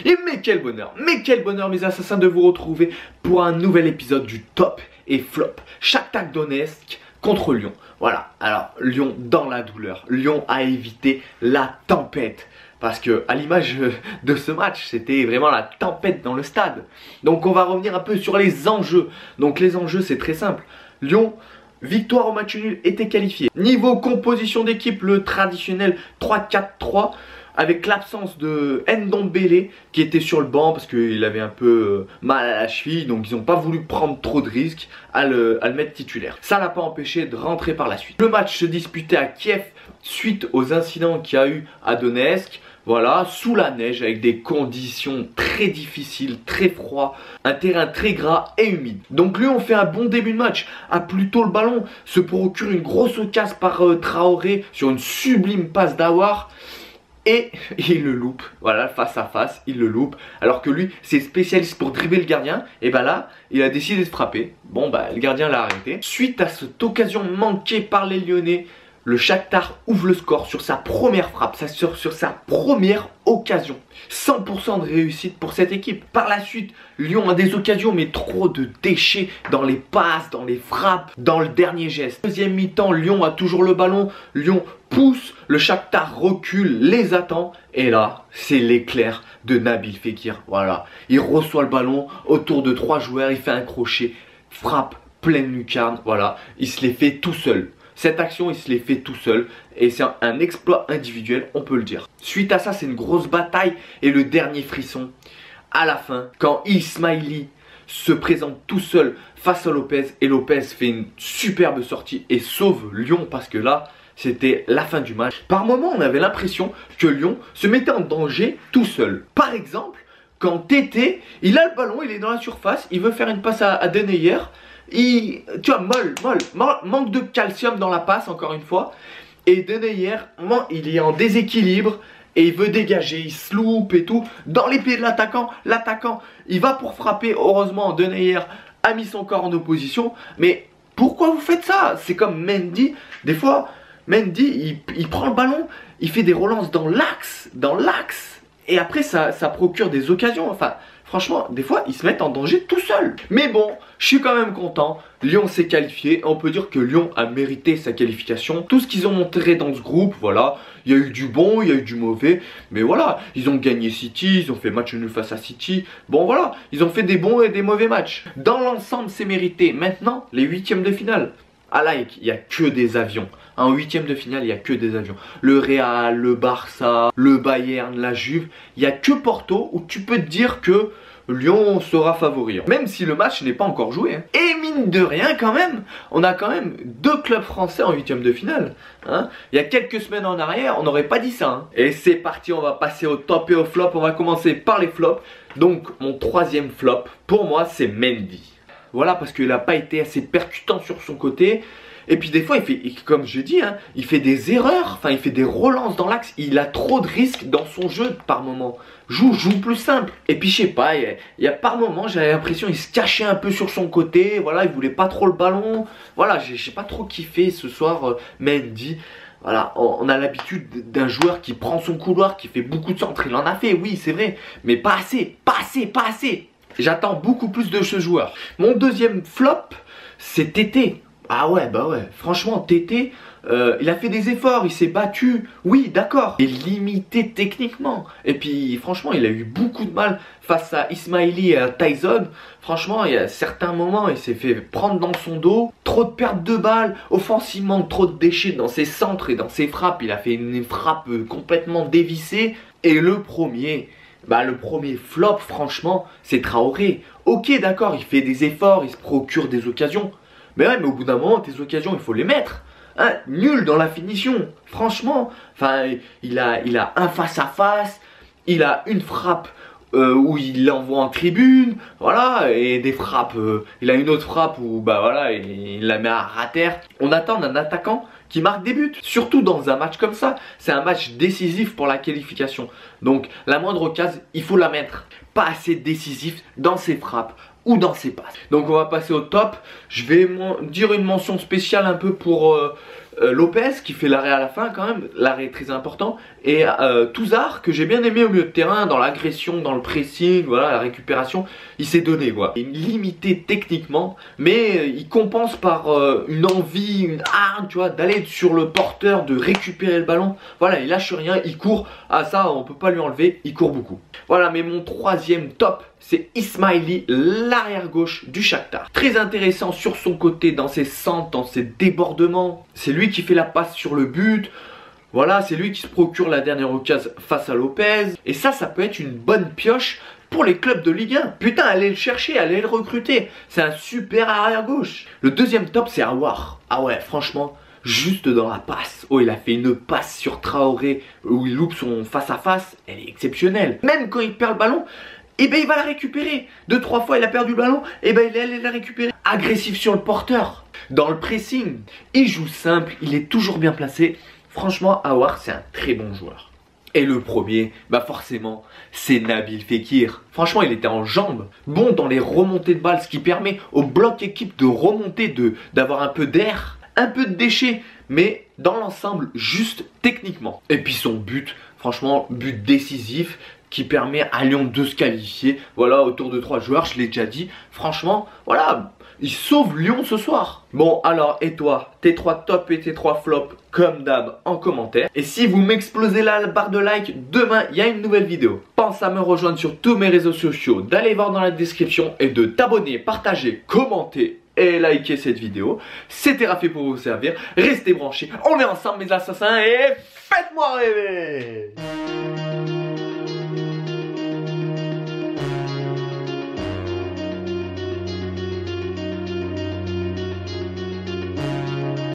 Et mais quel bonheur mes assassins de vous retrouver pour un nouvel épisode du top et flop. Shakhtar Donetsk contre Lyon. Voilà, alors Lyon dans la douleur. Lyon a évité la tempête. Parce que à l'image de ce match, c'était vraiment la tempête dans le stade. Donc on va revenir un peu sur les enjeux. Donc les enjeux c'est très simple. Lyon, victoire au match nul, était qualifié. Niveau composition d'équipe, le traditionnel 3-4-3. Avec l'absence de Ndombele qui était sur le banc parce qu'il avait un peu mal à la cheville. Donc ils n'ont pas voulu prendre trop de risques à le mettre titulaire. Ça l'a pas empêché de rentrer par la suite. Le match se disputait à Kiev suite aux incidents qu'il y a eu à Donetsk. Voilà, sous la neige, avec des conditions très difficiles, très froid, un terrain très gras et humide. Donc Lyon fait un bon début de match, a plutôt le ballon, se procure une grosse occasion par Traoré sur une sublime passe d'Awar. Et il le loupe, voilà, face à face, il le loupe. Alors que lui, c'est spécialiste pour dribbler le gardien. Et bah là, il a décidé de se frapper. Bon bah, le gardien l'a arrêté. Suite à cette occasion manquée par les Lyonnais, le Shakhtar ouvre le score sur sa première frappe, sur sa première occasion. 100% de réussite pour cette équipe. Par la suite, Lyon a des occasions, mais trop de déchets dans les passes, dans les frappes, dans le dernier geste. Deuxième mi-temps, Lyon a toujours le ballon. Lyon pousse, le Shakhtar recule, les attend. Et là, c'est l'éclair de Nabil Fekir. Voilà, il reçoit le ballon autour de 3 joueurs, il fait un crochet, frappe, pleine lucarne. Voilà, il se les fait tout seul. Cette action, il se l'est fait tout seul et c'est un exploit individuel, on peut le dire. Suite à ça, c'est une grosse bataille et le dernier frisson à la fin, quand Ismaili se présente tout seul face à Lopez et Lopez fait une superbe sortie et sauve Lyon parce que là, c'était la fin du match. Par moments, on avait l'impression que Lyon se mettait en danger tout seul. Par exemple, quand Tété, il a le ballon, il est dans la surface, il veut faire une passe à Denayer. Tu vois, manque de calcium dans la passe, encore une fois. Et Denayer, il est en déséquilibre et il veut dégager, il se loupe et tout. Dans les pieds de l'attaquant, il va pour frapper. Heureusement, Denayer a mis son corps en opposition. Mais pourquoi vous faites ça? C'est comme Mendy. Des fois, Mendy, il prend le ballon, il fait des relances dans l'axe. Et après, ça procure des occasions. Enfin, franchement, des fois, ils se mettent en danger tout seuls. Mais bon, je suis quand même content. Lyon s'est qualifié. On peut dire que Lyon a mérité sa qualification. Tout ce qu'ils ont montré dans ce groupe, voilà. Il y a eu du bon, il y a eu du mauvais. Mais voilà, ils ont gagné City, ils ont fait match nul face à City. Bon, voilà, ils ont fait des bons et des mauvais matchs. Dans l'ensemble, c'est mérité. Maintenant, les huitièmes de finale. Ah là, il n'y a que des avions. En huitième de finale, il n'y a que des avions. Le Real, le Barça, le Bayern, la Juve. Il n'y a que Porto où tu peux te dire que Lyon sera favori. Même si le match n'est pas encore joué. Et mine de rien quand même, on a quand même 2 clubs français en huitième de finale. Il y a quelques semaines en arrière, on n'aurait pas dit ça. Et c'est parti, on va passer au top et au flop. On va commencer par les flops. Donc mon troisième flop, pour moi, c'est Mendy. Voilà, parce qu'il n'a pas été assez percutant sur son côté. Et puis des fois, il fait, comme je dis, il fait des erreurs, enfin il fait des relances dans l'axe. Il a trop de risques dans son jeu par moment. Joue plus simple. Et puis je sais pas, il y a par moment, j'avais l'impression qu'il se cachait un peu sur son côté. Voilà, il voulait pas trop le ballon. Voilà, j'ai pas trop kiffé ce soir Mendy. Voilà, on a l'habitude d'un joueur qui prend son couloir, qui fait beaucoup de centres. Il en a fait, oui, c'est vrai. Mais pas assez. J'attends beaucoup plus de ce joueur. Mon deuxième flop, c'est Tété. Ah ouais, bah ouais, franchement, Tété, il a fait des efforts, il s'est battu, oui, d'accord. Il est limité techniquement. Et puis, franchement, il a eu beaucoup de mal face à Ismaili et à Tyson. Franchement, il y a certains moments, il s'est fait prendre dans son dos. Trop de pertes de balles, offensivement, trop de déchets dans ses centres et dans ses frappes. Il a fait une frappe complètement dévissée. Et le premier flop, franchement, c'est Traoré. Ok, d'accord, il fait des efforts, il se procure des occasions. Mais ouais, mais au bout d'un moment, tes occasions, il faut les mettre. Nul dans la finition. Franchement, enfin, il a un face-à-face. Il a une frappe où il l'envoie en tribune. Voilà, et des frappes. Il a une autre frappe où, bah voilà, il la met à terre. On attend d'un attaquant qui marque des buts. Surtout dans un match comme ça. C'est un match décisif pour la qualification. Donc, la moindre occasion, il faut la mettre. Pas assez décisif dans ses frappes ou dans ses passes. Donc on va passer au top. Je vais dire une mention spéciale un peu pour Lopez qui fait l'arrêt à la fin quand même, l'arrêt très important, et Touzard que j'ai bien aimé au milieu de terrain, dans l'agression, dans le pressing, voilà, la récupération, il s'est donné quoi. Il est limité techniquement, mais il compense par une envie, une hargne, tu vois, d'aller sur le porteur, de récupérer le ballon. Voilà, il lâche rien, il court, ah ça on peut pas lui enlever, il court beaucoup. Voilà, mais mon troisième top, c'est Ismaili, l'arrière gauche du Shakhtar. Très intéressant sur son côté, dans ses centres, dans ses débordements. C'est lui qui fait la passe sur le but. Voilà, c'est lui qui se procure la dernière occasion face à Lopez. Et ça peut être une bonne pioche pour les clubs de Ligue 1. Putain, allez le chercher, allez le recruter. C'est un super arrière gauche. Le deuxième top, c'est Aouar. Ah ouais, franchement, juste dans la passe. Oh, il a fait une passe sur Traoré où il loupe son face-à-face. Elle est exceptionnelle. Même quand il perd le ballon, et ben il va la récupérer. 2-3 fois il a perdu le ballon, et ben il est allé la récupérer. Agressif sur le porteur, dans le pressing, il joue simple, il est toujours bien placé. Franchement, Aouar c'est un très bon joueur. Et le premier, bah forcément, c'est Nabil Fekir. Franchement, il était en jambes, bon dans les remontées de balles, ce qui permet au bloc équipe de remonter, d'avoir un peu d'air, un peu de déchets, mais dans l'ensemble, juste techniquement. Et puis son but, franchement, but décisif, qui permet à Lyon de se qualifier. Voilà, autour de 3 joueurs, je l'ai déjà dit. Franchement, voilà, il sauve Lyon ce soir. Bon, alors, et toi, tes 3 tops et tes 3 flops, comme d'hab, en commentaire. Et si vous m'explosez là la barre de like, demain, il y a une nouvelle vidéo. Pense à me rejoindre sur tous mes réseaux sociaux, d'aller voir dans la description et de t'abonner, partager, commenter et liker cette vidéo. C'était Rafi pour vous servir. Restez branchés. On est ensemble, mes assassins, et faites-moi rêver!